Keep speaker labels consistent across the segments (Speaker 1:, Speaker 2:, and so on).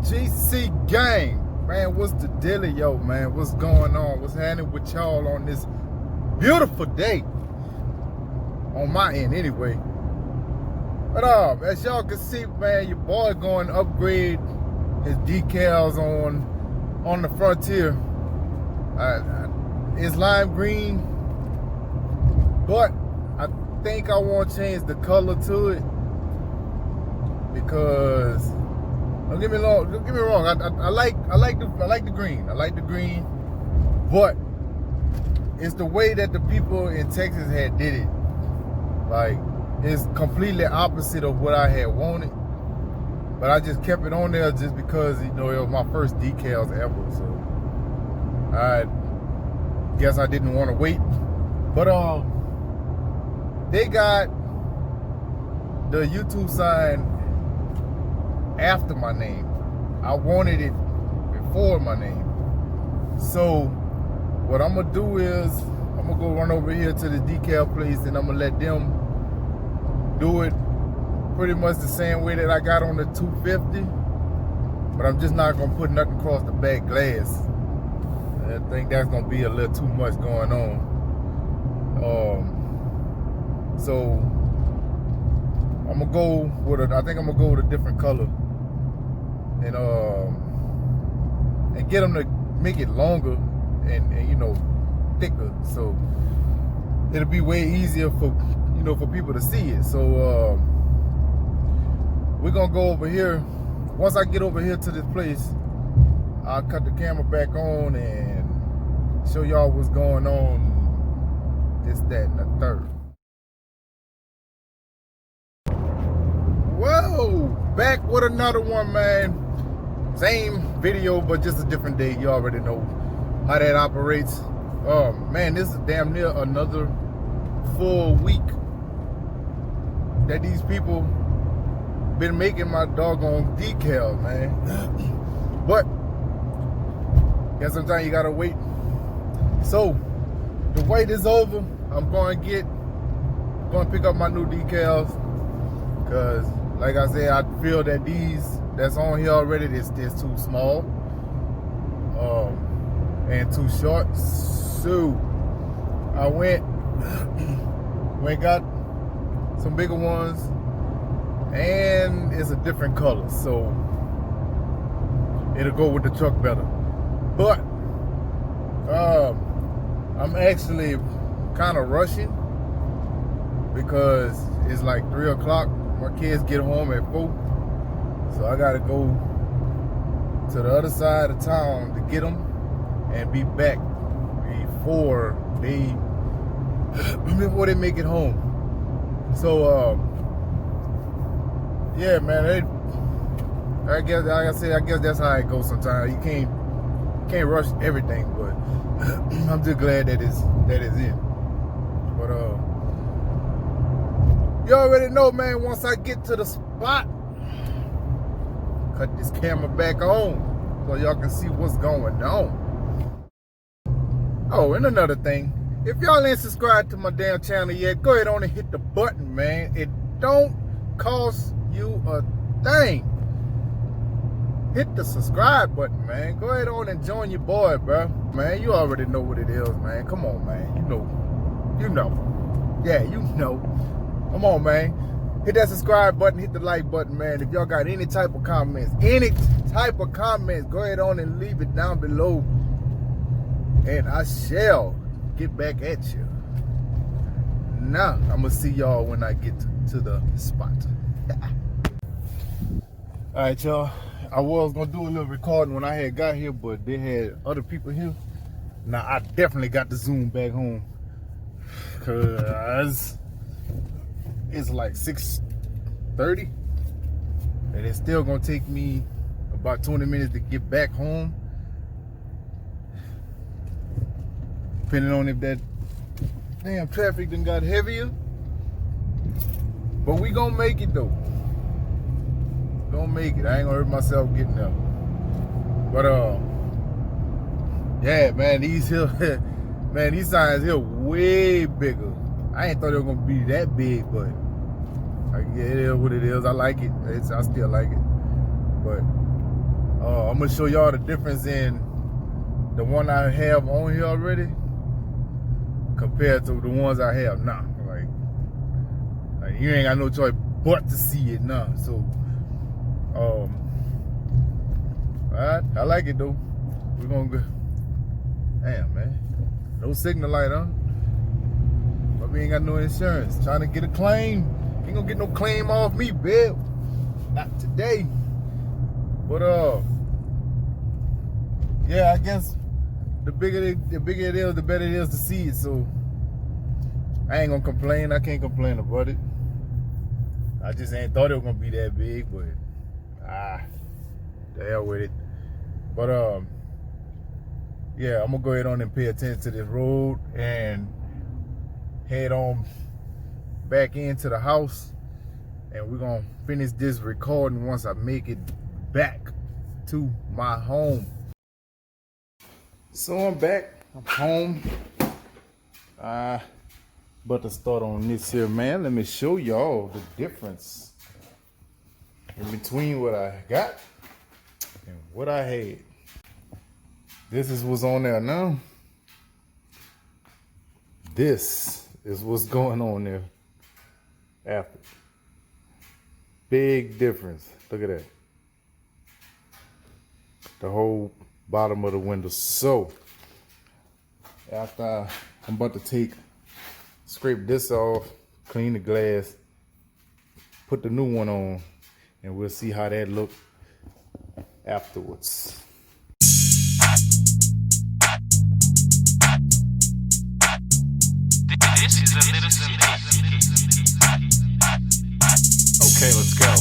Speaker 1: GC gang, man, what's the dealio, man? What's going on? What's happening with y'all on this beautiful day? On my end, anyway. But as y'all can see, man, your boy going to upgrade his decals on the Frontier. It's lime green, but I think I want to change the color to it because don't get me wrong. I like the green. I like the green, but it's the way that the people in Texas had did it. Like, it's completely opposite of what I had wanted. But I just kept it on there just because, you know, it was my first decals ever. So I guess I didn't want to wait. But they got the YouTube sign after my name. I wanted it before my name. So what I'm gonna do is I'm gonna go run over here to the decal place and I'm gonna let them do it pretty much the same way that I got on the 250, but I'm just not gonna put nothing across the back glass. I think that's gonna be a little too much going on. So I'm gonna go with I think I'm gonna go with a different color and get them to make it longer and you know, thicker, so it'll be way easier for, you know, for people to see it. So we're gonna go over here. Once I get over here to this place, I'll cut the camera back on and show y'all what's going on, this, that, and the third. Whoa, back with another one, man. Same video, but just a different day. You already know how that operates. Man, this is damn near another full week that these people been making my doggone decal, man. But yeah, sometimes you gotta wait. So the wait is over. I'm going to pick up my new decals because, like I said, I feel that these that's on here already is too small and too short. So I went got some bigger ones, and it's a different color, so it'll go with the truck better. But I'm actually kind of rushing because it's like 3 o'clock. My kids get home at 4, so I gotta go to the other side of town to get them and be back before they make it home. So yeah, man, I guess, like I said, I guess that's how it goes sometimes. You can't rush everything, but I'm just glad that it's in. But you already know, man, once I get to the spot, cut this camera back on so y'all can see what's going on. Oh, and another thing, if y'all ain't subscribed to my damn channel yet, go ahead on and hit the button, man. It don't cost you a thing. Hit the subscribe button, man. Go ahead on and join your boy, bro. Man, you already know what it is, man. Come on, man. You know. Yeah, you know. Come on, man. Hit that subscribe button, hit the like button, man. If y'all got any type of comments, go ahead on and leave it down below. And I shall get back at you. Now, I'm going to see y'all when I get to the spot. All right, y'all. I was going to do a little recording when I had got here, but they had other people here. Now, I definitely got to zoom back home because it's like 6:30, and it's still going to take me about 20 minutes to get back home, depending on if that damn traffic done got heavier. But we gonna make it though. Gonna make it. I ain't gonna hurt myself getting up. But yeah, man, these signs here way bigger. I ain't thought they were gonna be that big, but yeah, it is what it is. I like it. I still like it. But gonna show y'all the difference in the one I have on here already compared to the ones I have now. Like you ain't got no choice but to see it now. So, I like it though. We're gonna go. Damn, man. No signal light, huh? But we ain't got no insurance. Trying to get a claim. Ain't gonna get no claim off me, babe. Not today. But yeah, I guess the bigger it is, the better it is to see it. So I ain't gonna complain. I can't complain about it. I just ain't thought it was gonna be that big, but the hell with it. But yeah, I'm gonna go ahead on and pay attention to this road and head on back into the house, and we're gonna finish this recording once I make it back to my home. So I'm back. I'm home. But to start on this here, man, let me show y'all the difference in between what I got and what I had. This is what's on there now. This is what's going on there after. Big difference. Look at that. The whole bottom of the window. So after I'm about to scrape this off, clean the glass, put the new one on, and we'll see how that look afterwards.
Speaker 2: This is a little city. Okay, let's go.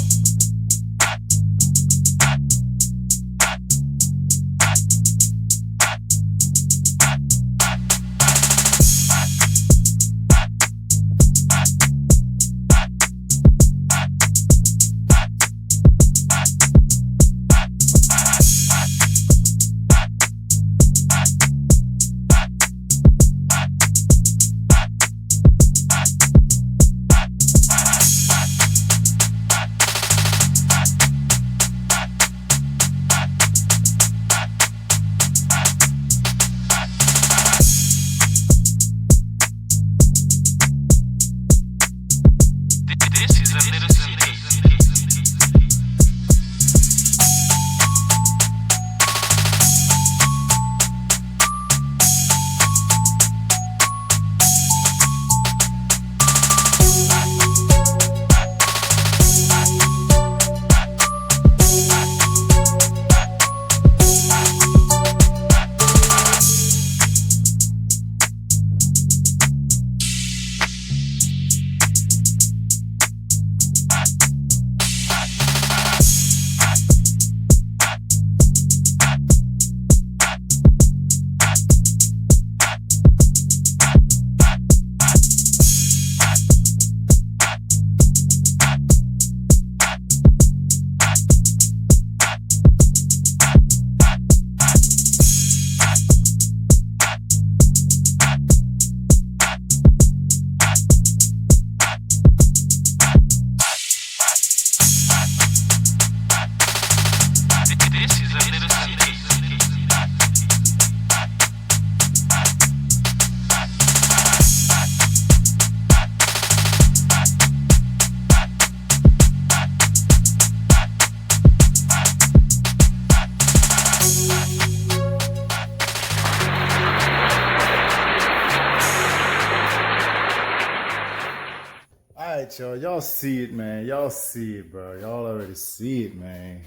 Speaker 1: Y'all see it, man. Y'all see it, bro. Y'all already see it, man.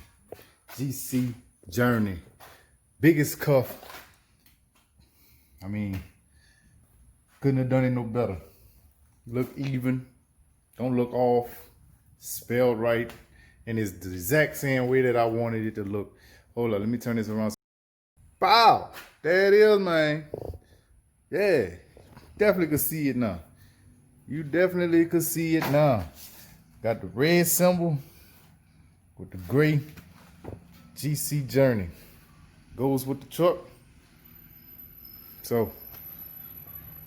Speaker 1: GC Journey. Biggest cuff. I mean, couldn't have done it no better. Look even. Don't look off. Spelled right. And it's the exact same way that I wanted it to look. Hold on, let me turn this around. Pow! There it is, man. Yeah. Definitely could see it now. You definitely could see it now. Got the red symbol with the gray GC Journey. Goes with the truck. So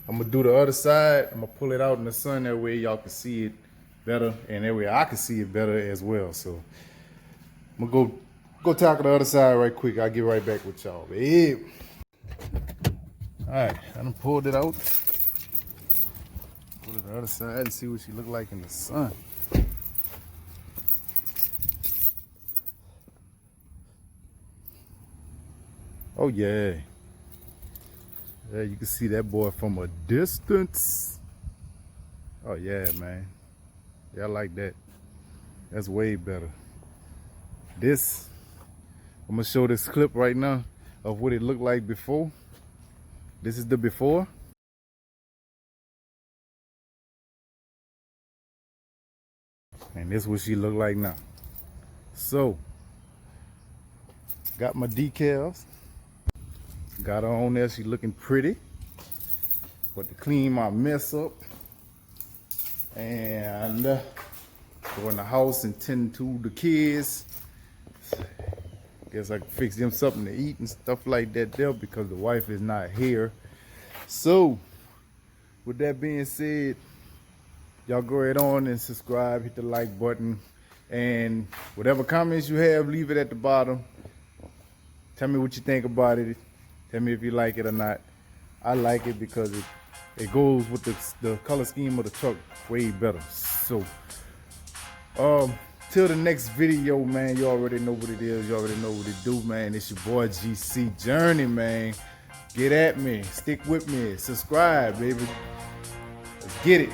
Speaker 1: I'm gonna do the other side. I'm gonna pull it out in the sun, that way y'all can see it better, and that way I can see it better as well. So I'm gonna go Go tackle the other side right quick. I'll get right back with y'all, babe. All right, I done pulled it out. Put it to the other side and see what she look like in the sun. Oh yeah. Yeah, you can see that boy from a distance. Oh yeah, man. Yeah, I like that. That's way better. This, I'm gonna show this clip right now of what it looked like before. This is the before. And this is what she look like now. So, got my decals. Got her on there, she looking pretty. But to clean my mess up. And go in the house and tend to the kids. Guess I can fix them something to eat and stuff like that there because the wife is not here. So, with that being said, y'all go ahead on and subscribe, hit the like button, and whatever comments you have, leave it at the bottom. Tell me what you think about it. Tell me if you like it or not. I like it because it goes with the color scheme of the truck way better. So, till the next video, man, you already know what it is. You already know what it do, man. It's your boy GC Journey, man. Get at me. Stick with me. Subscribe, baby. Let's get it.